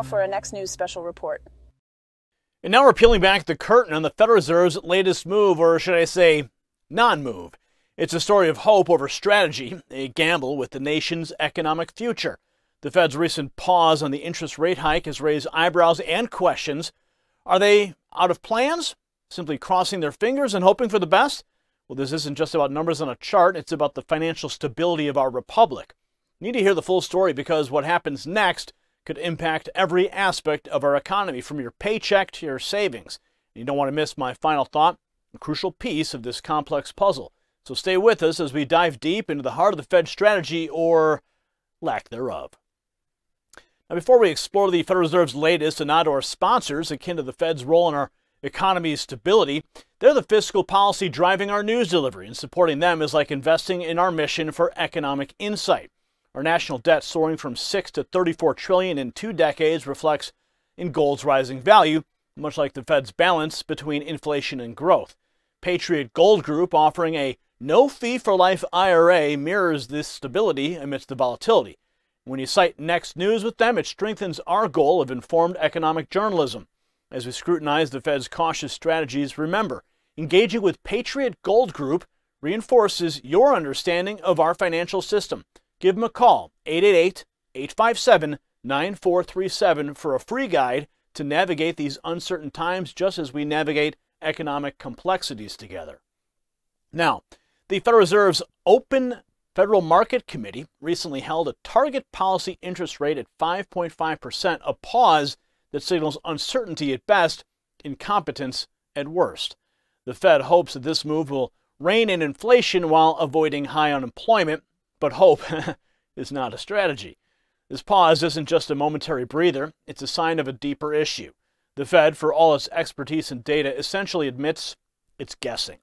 now for our next news special report. And now we're peeling back the curtain on the Federal Reserve's latest move, or should I say, non-move. It's a story of hope over strategy, a gamble with the nation's economic future. The Fed's recent pause on the interest rate hike has raised eyebrows and questions. Are they out of plans? Simply crossing their fingers and hoping for the best? Well, this isn't just about numbers on a chart, it's about the financial stability of our republic. You need to hear the full story because what happens next could impact every aspect of our economy, from your paycheck to your savings. You don't want to miss my final thought, a crucial piece of this complex puzzle. So stay with us as we dive deep into the heart of the Fed's strategy, or lack thereof. Now, before we explore the Federal Reserve's latest, a nod to our sponsors, akin to the Fed's role in our economy's stability. They're the fiscal policy driving our news delivery, and supporting them is like investing in our mission for economic insight. Our national debt soaring from $6 to $34 trillion in 2 decades reflects in gold's rising value, much like the Fed's balance between inflation and growth. Patriot Gold Group, offering a no-fee-for-life IRA, mirrors this stability amidst the volatility. When you cite Next News with them, it strengthens our goal of informed economic journalism. As we scrutinize the Fed's cautious strategies, remember, engaging with Patriot Gold Group reinforces your understanding of our financial system. Give them a call, 888-857-9437, for a free guide to navigate these uncertain times just as we navigate economic complexities together. Now, the Federal Reserve's Open Federal Market Committee recently held a target policy interest rate at 5.5%, a pause that signals uncertainty at best, incompetence at worst. The Fed hopes that this move will rein in inflation while avoiding high unemployment, but hope is not a strategy. This pause isn't just a momentary breather, it's a sign of a deeper issue. The Fed, for all its expertise in data, essentially admits it's guessing.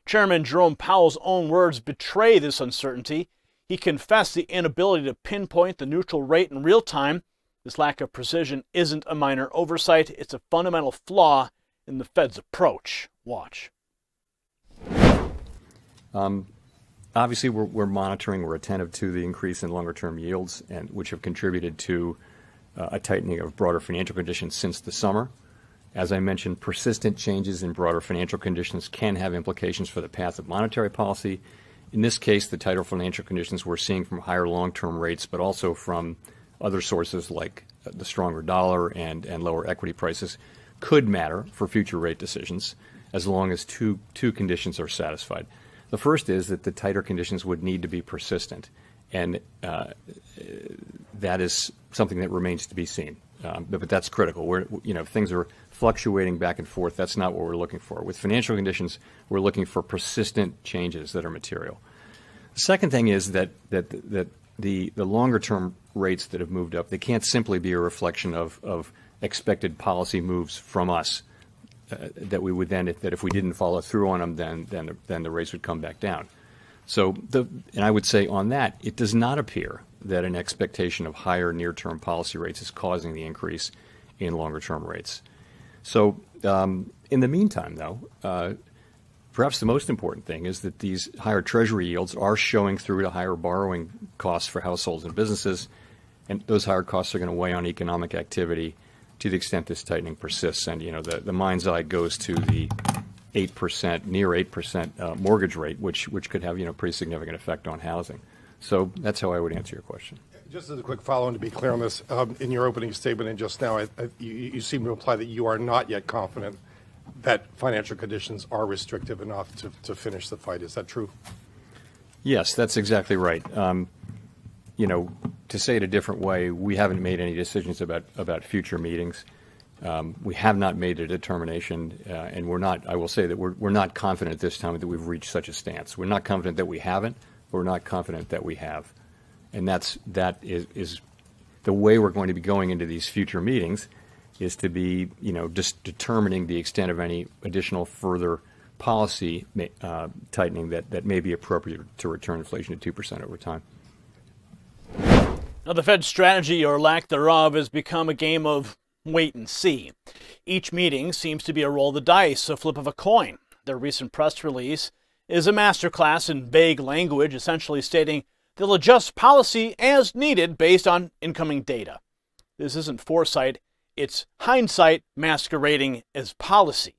Chairman Jerome Powell's own words betray this uncertainty. He confessed the inability to pinpoint the neutral rate in real time. This lack of precision isn't a minor oversight, it's a fundamental flaw in the Fed's approach. Watch. Obviously, we're monitoring, we're attentive to the increase in longer-term yields, and which have contributed to a tightening of broader financial conditions since the summer. As I mentioned, persistent changes in broader financial conditions can have implications for the path of monetary policy. In this case, the tighter financial conditions we're seeing from higher long-term rates, but also from other sources like the stronger dollar and lower equity prices, could matter for future rate decisions as long as two conditions are satisfied. The first is that the tighter conditions would need to be persistent, and that is something that remains to be seen. But that's critical. If things are fluctuating back and forth, that's not what we're looking for. With financial conditions, we're looking for persistent changes that are material. The second thing is that the longer-term rates that have moved up, they can't simply be a reflection of expected policy moves from us. That we would then, if we didn't follow through on them, then the rates would come back down. So, and I would say on that, it does not appear that an expectation of higher near-term policy rates is causing the increase in longer-term rates. So, in the meantime, though, perhaps the most important thing is that these higher Treasury yields are showing through to higher borrowing costs for households and businesses, and those higher costs are going to weigh on economic activity to the extent this tightening persists. And, the mind's eye goes to the 8%, near 8% mortgage rate, which could have, pretty significant effect on housing. So that's how I would answer your question. Just as a quick follow-on to be clear on this, in your opening statement and just now, you seem to imply that you are not yet confident that financial conditions are restrictive enough to finish the fight. Is that true? Yes, that's exactly right. To say it a different way, we haven't made any decisions about future meetings. We have not made a determination, and we're not. I will say that we're not confident at this time that we've reached such a stance. We're not confident that we haven't, but we're not confident that we have, and that is the way we're going to be going into these future meetings, is to be just determining the extent of any additional further policy tightening that may be appropriate to return inflation to 2% over time. Now, the Fed's strategy, or lack thereof, has become a game of wait and see. Each meeting seems to be a roll of the dice, a flip of a coin. Their recent press release is a masterclass in vague language, essentially stating they'll adjust policy as needed based on incoming data. This isn't foresight, it's hindsight masquerading as policy.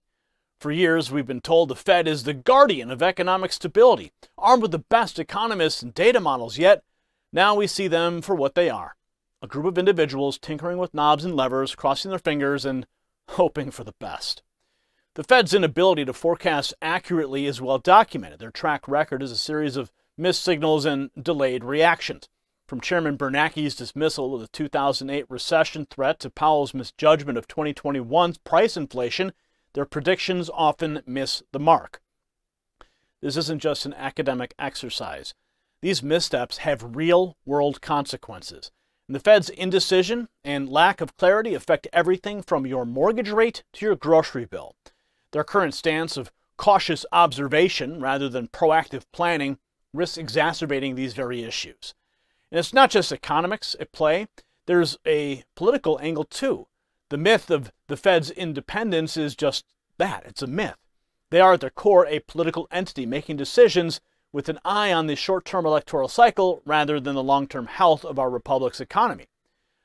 For years, we've been told the Fed is the guardian of economic stability, armed with the best economists and data models, yet now we see them for what they are. A group of individuals tinkering with knobs and levers, crossing their fingers, and hoping for the best. The Fed's inability to forecast accurately is well documented. Their track record is a series of missed signals and delayed reactions. From Chairman Bernanke's dismissal of the 2008 recession threat to Powell's misjudgment of 2021's price inflation, their predictions often miss the mark. This isn't just an academic exercise. These missteps have real-world consequences. And the Fed's indecision and lack of clarity affect everything from your mortgage rate to your grocery bill. Their current stance of cautious observation rather than proactive planning risks exacerbating these very issues. And it's not just economics at play. There's a political angle too. The myth of the Fed's independence is just that. It's a myth. They are at their core a political entity making decisions with an eye on the short-term electoral cycle rather than the long-term health of our republic's economy.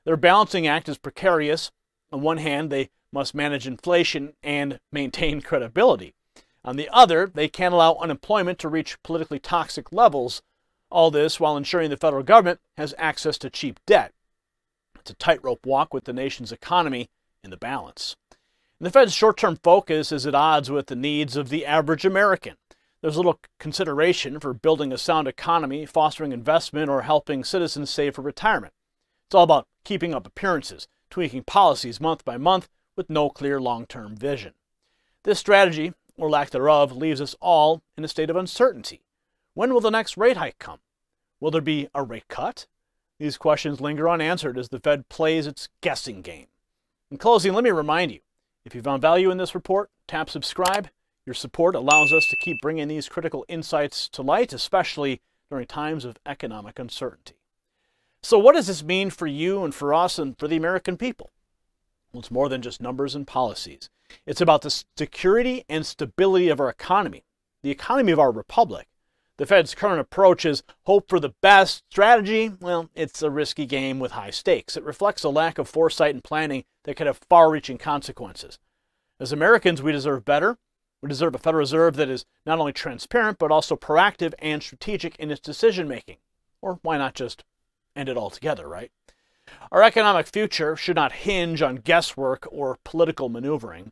Their balancing act is precarious. On one hand, they must manage inflation and maintain credibility. On the other, they can't allow unemployment to reach politically toxic levels, all this while ensuring the federal government has access to cheap debt. It's a tightrope walk with the nation's economy in the balance. And the Fed's short-term focus is at odds with the needs of the average American. There's little consideration for building a sound economy, fostering investment, or helping citizens save for retirement. It's all about keeping up appearances, tweaking policies month by month with no clear long-term vision. This strategy, or lack thereof, leaves us all in a state of uncertainty. When will the next rate hike come? Will there be a rate cut? These questions linger unanswered as the Fed plays its guessing game. In closing, let me remind you, if you found value in this report, tap subscribe. Your support allows us to keep bringing these critical insights to light, especially during times of economic uncertainty. So what does this mean for you and for us and for the American people? Well, it's more than just numbers and policies. It's about the security and stability of our economy, the economy of our republic. The Fed's current approach is hope for the best strategy. Well, it's a risky game with high stakes. It reflects a lack of foresight and planning that could have far-reaching consequences. As Americans, we deserve better. We deserve a Federal Reserve that is not only transparent, but also proactive and strategic in its decision-making. Or why not just end it altogether, right? Our economic future should not hinge on guesswork or political maneuvering.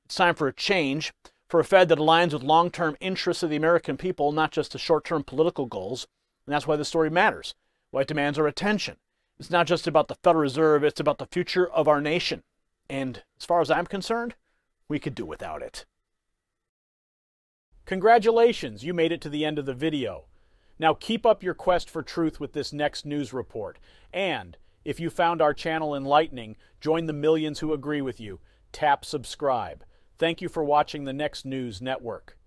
It's time for a change, for a Fed that aligns with long-term interests of the American people, not just the short-term political goals. And that's why this story matters, why it demands our attention. It's not just about the Federal Reserve, it's about the future of our nation. And as far as I'm concerned, we could do without it. Congratulations, you made it to the end of the video. Now keep up your quest for truth with this next news report. And if you found our channel enlightening, join the millions who agree with you. Tap subscribe. Thank you for watching the Next News Network.